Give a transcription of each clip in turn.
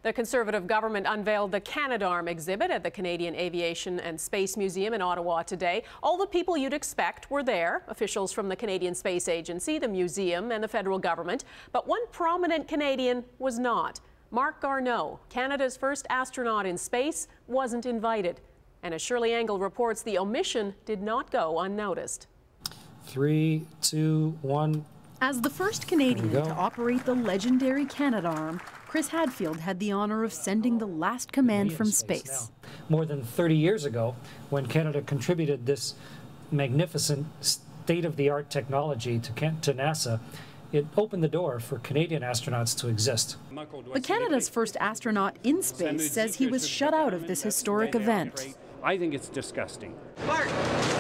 The Conservative government unveiled the Canadarm exhibit at the Canadian Aviation and Space Museum in Ottawa today. All the people you'd expect were there, officials from the Canadian Space Agency, the museum and the federal government. But one prominent Canadian was not. Marc Garneau, Canada's first astronaut in space, wasn't invited. And as Shirley Engel reports, the omission did not go unnoticed. 3, 2, 1. As the first Canadian to operate the legendary Canadarm, Chris Hadfield had the honor of sending the last command from space. More than 30 years ago, when Canada contributed this magnificent state-of-the-art technology to NASA, it opened the door for Canadian astronauts to exist. But Canada's first astronaut in space says he was shut out of this historic event. I think it's disgusting. Mark,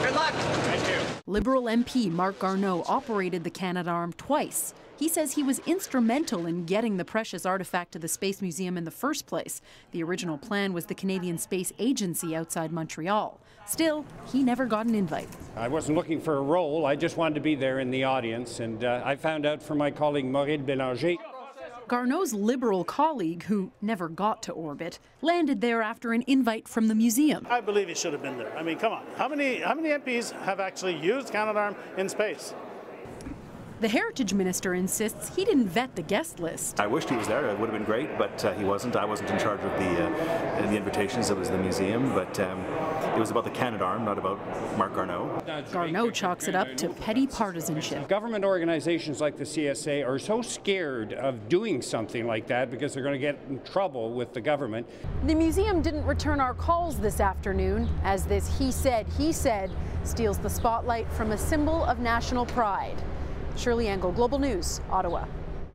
good luck. Thank you. Liberal MP Marc Garneau operated the Canadarm twice. He says he was instrumental in getting the precious artifact to the Space Museum in the first place. The original plan was the Canadian Space Agency outside Montreal. Still, he never got an invite. I wasn't looking for a role. I just wanted to be there in the audience. And I found out from my colleague Maurice Bélanger. Garneau's Liberal colleague, who never got to orbit, landed there after an invite from the museum. I believe he should have been there. I mean, come on. How many MPs have actually used Canadarm in space? The Heritage Minister insists he didn't vet the guest list. I wished he was there. It would have been great, but he wasn't. I wasn't in charge of the invitations. It was the museum, but it was about the Canadarm, not about Marc Garneau. Garneau chalks it up to petty partisanship. Government organizations like the CSA are so scared of doing something like that because they're going to get in trouble with the government. The museum didn't return our calls this afternoon, as this he said steals the spotlight from a symbol of national pride. Shirley Engel, Global News, Ottawa.